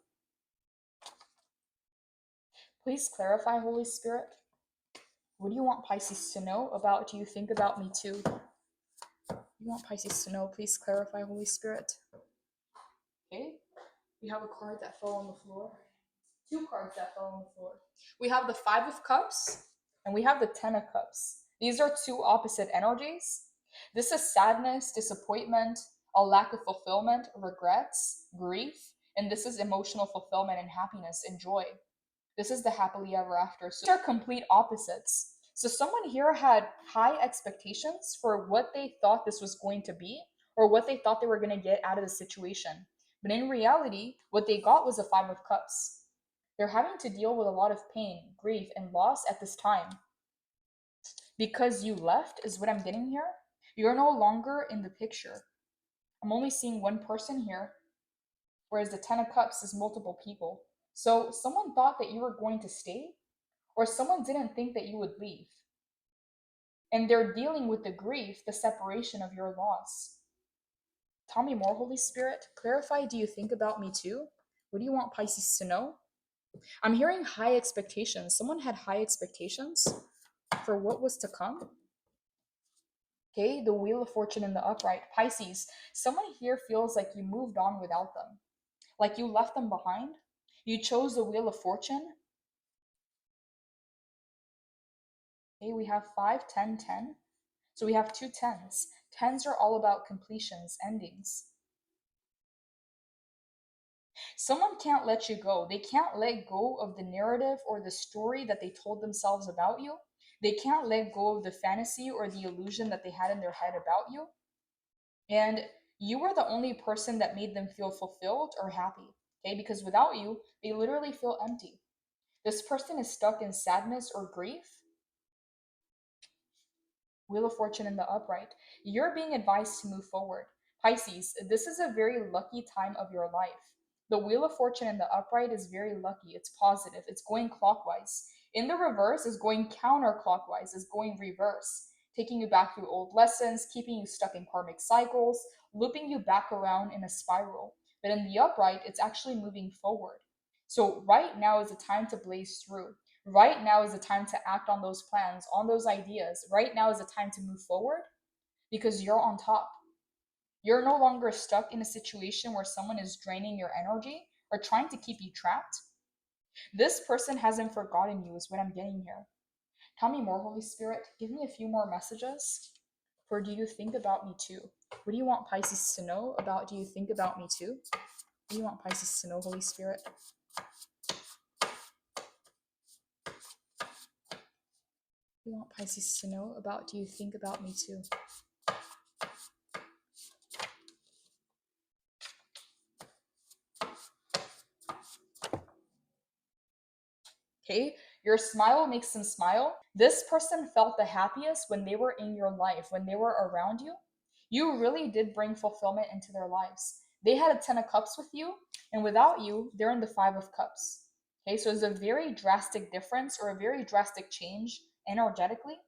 Speaker 1: Please clarify, Holy Spirit. What do you want Pisces to know about? Do you think about me too? You want Pisces to know? Please clarify, Holy Spirit. Okay. We have a card that fell on the floor. Two cards that fell on the floor. We have the Five of Cups and we have the Ten of Cups. These are two opposite energies. This is sadness, disappointment, a lack of fulfillment, regrets, grief, and this is emotional fulfillment and happiness and joy. This is the happily ever after. So these are complete opposites. So someone here had high expectations for what they thought this was going to be or what they thought they were going to get out of the situation. But in reality, what they got was a Five of Cups. They're having to deal with a lot of pain, grief, and loss at this time. Because you left, is what I'm getting here. You're no longer in the picture. I'm only seeing one person here, whereas the Ten of Cups is multiple people. So someone thought that you were going to stay, or someone didn't think that you would leave. And they're dealing with the grief, the separation of your loss. Tell me more, Holy Spirit. Clarify, do you think about me too? What do you want Pisces to know? I'm hearing high expectations. Someone had high expectations for what was to come. Okay, the Wheel of Fortune in the upright. Pisces, someone here feels like you moved on without them. Like you left them behind. You chose the Wheel of Fortune. Okay, we have 5, 10, 10. So we have two tens. Tens are all about completions, endings. Someone can't let you go. They can't let go of the narrative or the story that they told themselves about you. They can't let go of the fantasy or the illusion that they had in their head about you. And you were the only person that made them feel fulfilled or happy. Okay, because without you, they literally feel empty. This person is stuck in sadness or grief. Wheel of Fortune in the upright. You're being advised to move forward. Pisces, this is a very lucky time of your life. The Wheel of Fortune in the upright is very lucky. It's positive. It's going clockwise. In the reverse is going counterclockwise, is going reverse, taking you back through old lessons, keeping you stuck in karmic cycles, looping you back around in a spiral. But in the upright, it's actually moving forward. So right now is the time to blaze through. Right now is the time to act on those plans, on those ideas. Right now is the time to move forward because you're on top. You're no longer stuck in a situation where someone is draining your energy or trying to keep you trapped. This person hasn't forgotten you, is what I'm getting here. Tell me more, Holy Spirit. Give me a few more messages for Do You Think About Me Too? What do you want Pisces to know about Do You Think About Me Too? What do you want Pisces to know, Holy Spirit? What do you want Pisces to know about Do You Think About Me Too? Okay, your smile makes them smile. This person felt the happiest when they were in your life, when they were around you. You really did bring fulfillment into their lives. They had a 10 of cups with you, and without you, they're in the 5 of cups. Okay, so it's a very drastic difference or a very drastic change energetically.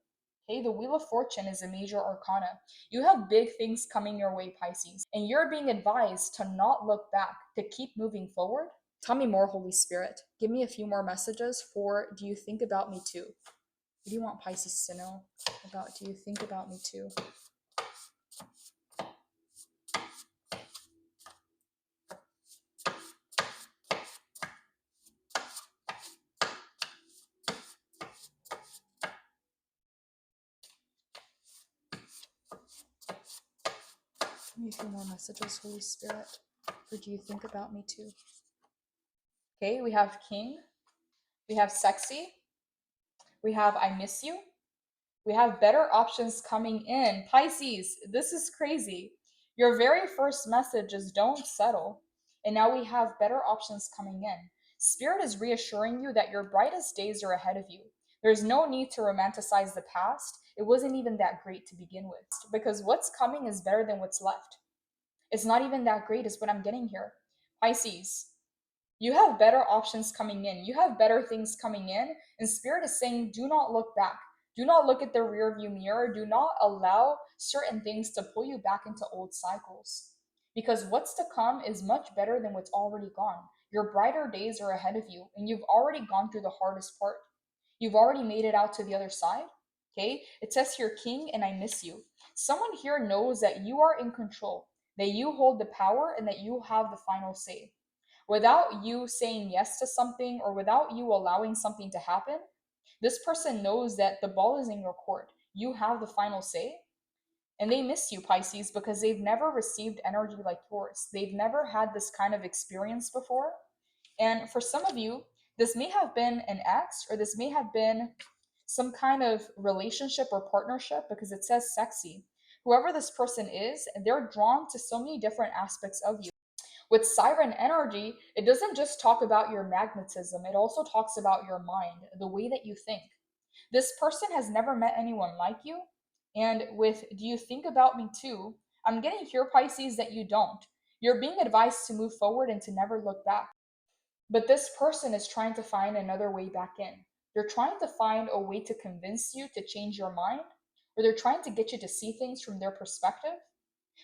Speaker 1: Okay, the Wheel of Fortune is a major arcana. You have big things coming your way, Pisces, and you're being advised to not look back, to keep moving forward. Tell me more, Holy Spirit. Give me a few more messages for Do You Think About Me Too? What do you want Pisces to know about Do You Think About Me Too? Give me a few more messages, Holy Spirit, for Do You Think About Me Too? Okay, we have King, we have Sexy, we have I Miss You, we have better options coming in. Pisces, this is crazy. Your very first message is don't settle. And now we have better options coming in. Spirit is reassuring you that your brightest days are ahead of you. There's no need to romanticize the past. It wasn't even that great to begin with. Because what's coming is better than what's left. It's not even that great, is what I'm getting here. Pisces, you have better options coming in. You have better things coming in. And Spirit is saying, do not look back. Do not look at the rear view mirror. Do not allow certain things to pull you back into old cycles. Because what's to come is much better than what's already gone. Your brighter days are ahead of you, and you've already gone through the hardest part. You've already made it out to the other side. Okay? It says here, King, and I miss you. Someone here knows that you are in control, that you hold the power, and that you have the final say. Without you saying yes to something or without you allowing something to happen, this person knows that the ball is in your court. You have the final say. And they miss you, Pisces, because they've never received energy like yours. They've never had this kind of experience before. And for some of you, this may have been an ex or this may have been some kind of relationship or partnership because it says sexy. Whoever this person is, they're drawn to so many different aspects of you. With siren energy, it doesn't just talk about your magnetism, it also talks about your mind, the way that you think. This person has never met anyone like you. And with Do You Think About Me Too? I'm getting here, Pisces, that you don't. You're being advised to move forward and to never look back. But this person is trying to find another way back in. They're trying to find a way to convince you to change your mind, or they're trying to get you to see things from their perspective.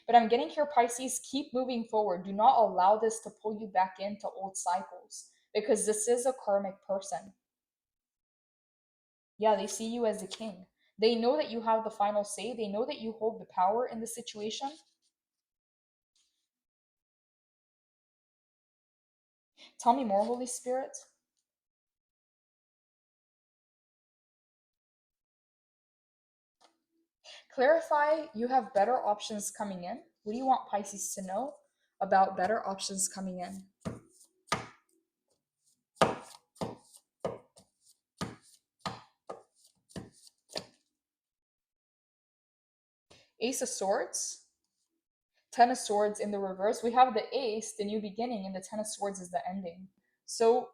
Speaker 1: But I'm getting here, Pisces, keep moving forward. Do not allow this to pull you back into old cycles because this is a karmic person. Yeah, they see you as the king. They know that you have the final say. They know that you hold the power in the situation. Tell me more, Holy Spirit. Clarify you have better options coming in. What do you want Pisces to know about better options coming in? Ace of Swords, Ten of Swords in the reverse. We have the Ace, the new beginning, and the Ten of Swords is the ending. So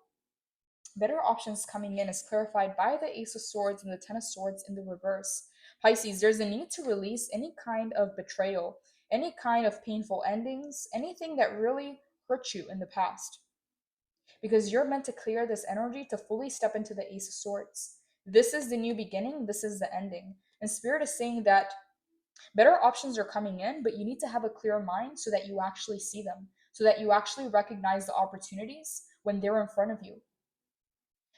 Speaker 1: better options coming in is clarified by the Ace of Swords and the Ten of Swords in the reverse. Pisces, there's a need to release any kind of betrayal, any kind of painful endings, anything that really hurt you in the past. Because you're meant to clear this energy to fully step into the Ace of Swords. This is the new beginning, this is the ending. And Spirit is saying that better options are coming in, but you need to have a clear mind so that you actually see them, so that you actually recognize the opportunities when they're in front of you.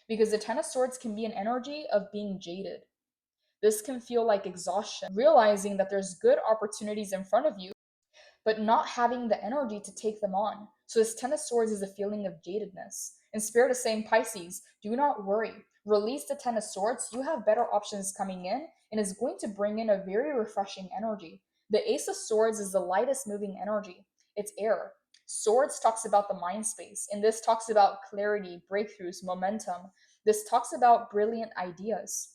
Speaker 1: Because the Ten of Swords can be an energy of being jaded. This can feel like exhaustion, realizing that there's good opportunities in front of you, but not having the energy to take them on. So this Ten of Swords is a feeling of jadedness. And Spirit is saying, Pisces, do not worry. Release the Ten of Swords. You have better options coming in, and it's going to bring in a very refreshing energy. The Ace of Swords is the lightest moving energy. It's air. Swords talks about the mind space, and this talks about clarity, breakthroughs, momentum. This talks about brilliant ideas.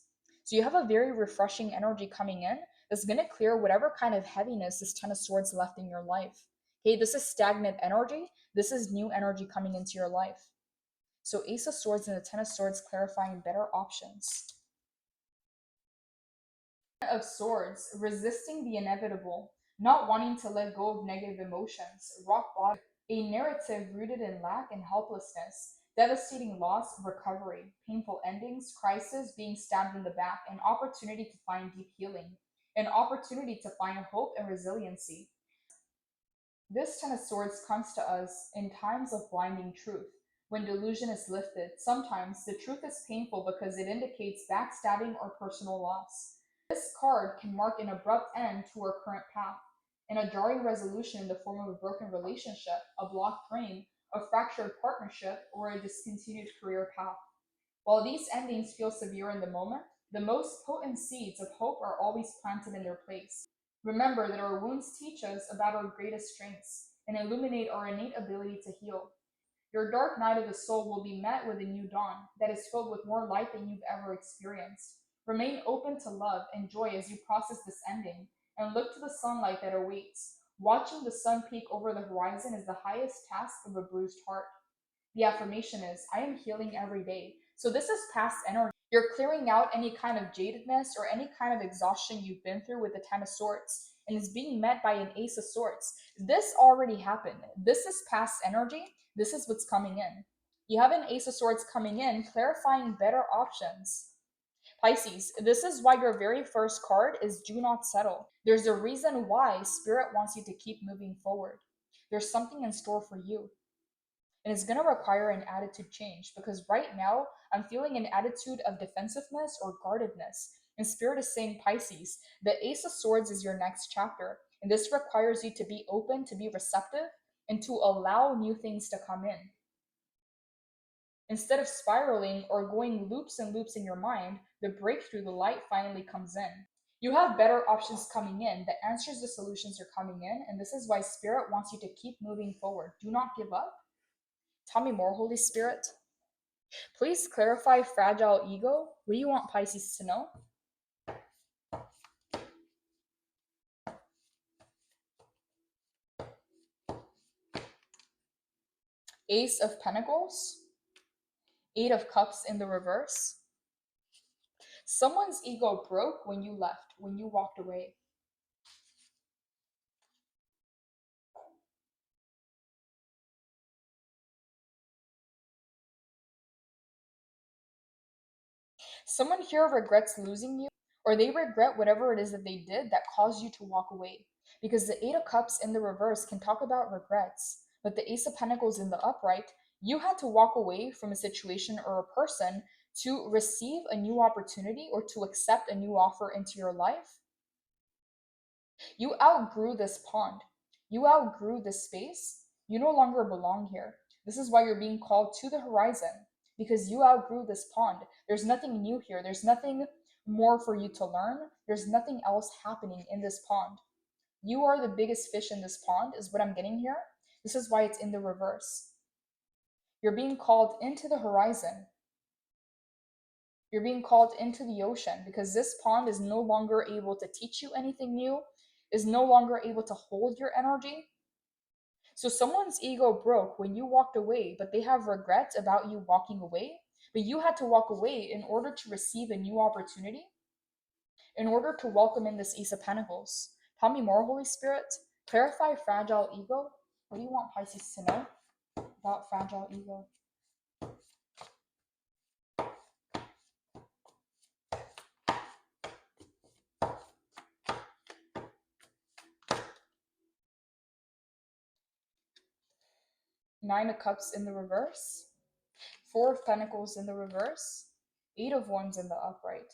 Speaker 1: So you have a very refreshing energy coming in that's going to clear whatever kind of heaviness this Ten of Swords left in your life. Okay, this is stagnant energy. This is new energy coming into your life. So Ace of Swords and the Ten of Swords clarifying better options. Of Swords, resisting the inevitable, not wanting to let go of negative emotions, rock bottom, a narrative rooted in lack and helplessness, devastating loss, recovery, painful endings, crisis, being stabbed in the back, an opportunity to find deep healing, an opportunity to find hope and resiliency. This Ten of Swords comes to us in times of blinding truth, when delusion is lifted. Sometimes the truth is painful because it indicates backstabbing or personal loss. This card can mark an abrupt end to our current path, and a jarring resolution in the form of a broken relationship, a blocked dream, a fractured partnership, or a discontinued career path. While these endings feel severe in the moment, the most potent seeds of hope are always planted in their place. Remember that our wounds teach us about our greatest strengths and illuminate our innate ability to heal. Your dark night of the soul will be met with a new dawn that is filled with more light than you've ever experienced. Remain open to love and joy as you process this ending, and look to the sunlight that awaits. Watching the sun peek over the horizon is the highest task of a bruised heart. The affirmation is, I am healing every day. So this is past energy. You're clearing out any kind of jadedness or any kind of exhaustion you've been through with the Ten of Swords, and is being met by an Ace of Swords. This already happened. This is past energy. This is what's coming in. You have an Ace of Swords coming in, clarifying better options. Pisces, this is why your very first card is Do Not Settle. There's a reason why Spirit wants you to keep moving forward. There's something in store for you. And it's going to require an attitude change, because right now I'm feeling an attitude of defensiveness or guardedness. And Spirit is saying, Pisces, the Ace of Swords is your next chapter. And this requires you to be open, to be receptive, and to allow new things to come in. Instead of spiraling or going loops and loops in your mind, the breakthrough, the light finally comes in. You have better options coming in. The answers, the solutions are coming in. And this is why Spirit wants you to keep moving forward. Do not give up. Tell me more, Holy Spirit. Please clarify fragile ego. What do you want Pisces to know? Ace of Pentacles, Eight of Cups in the reverse. Someone's ego broke when you left, when you walked away. Someone here regrets losing you, or they regret whatever it is that they did that caused you to walk away. Because the Eight of Cups in the reverse can talk about regrets, but the Ace of Pentacles in the upright, you had to walk away from a situation or a person to receive a new opportunity or to accept a new offer into your life. You outgrew this pond. You outgrew this space. You no longer belong here. This is why you're being called to the horizon, because you outgrew this pond. There's nothing new here. There's nothing more for you to learn. There's nothing else happening in this pond. You are the biggest fish in this pond, is what I'm getting here. This is why it's in the reverse. You're being called into the horizon. You're being called into the ocean, because this pond is no longer able to teach you anything new. is no longer able to hold your energy. So someone's ego broke when you walked away, but they have regrets about you walking away. But you had to walk away in order to receive a new opportunity, in order to welcome in this Ace of Pentacles. Tell me more, Holy Spirit. Clarify fragile ego. What do you want Pisces to know about fragile ego? Nine of Cups in the reverse. Four of Pentacles in the reverse. Eight of Wands in the upright.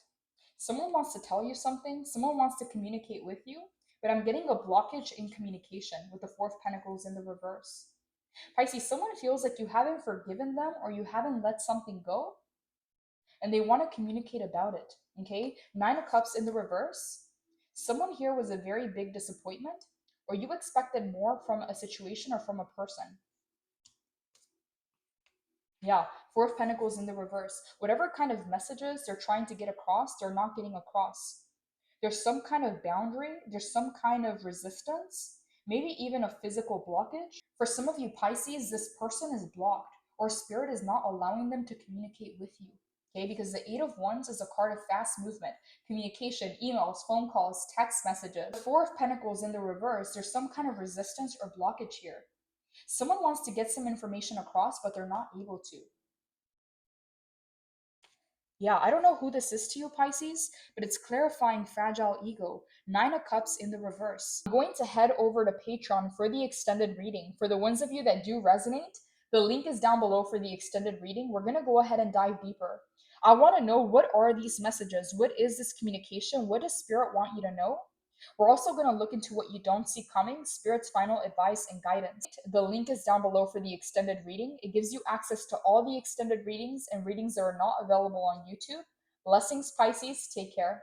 Speaker 1: Someone wants to tell you something. Someone wants to communicate with you. But I'm getting a blockage in communication with the Four of Pentacles in the reverse. Pisces, someone feels like you haven't forgiven them or you haven't let something go. And they want to communicate about it. Okay? Nine of Cups in the reverse. Someone here was a very big disappointment, or you expected more from a situation or from a person. Yeah, Four of Pentacles in the reverse. Whatever kind of messages they're trying to get across, they're not getting across. There's some kind of boundary, there's some kind of resistance, maybe even a physical blockage. For some of you Pisces, this person is blocked, or spirit is not allowing them to communicate with you. Okay, because the Eight of Wands is a card of fast movement, communication, emails, phone calls, text messages. The Four of Pentacles in the reverse, there's some kind of resistance or blockage here. Someone wants to get some information across, but they're not able to. Yeah, I don't know who this is to you, Pisces, but it's clarifying fragile ego. Nine of Cups in the reverse. I'm going to head over to Patreon for the extended reading. For the ones of you that do resonate, the link is down below for the extended reading. We're going to go ahead and dive deeper. I want to know, what are these messages? What is this communication? What does Spirit want you to know? We're also going to look into what you don't see coming, Spirit's final advice and guidance. The link is down below for the extended reading. It gives you access to all the extended readings and readings that are not available on YouTube. Blessings, Pisces. Take care.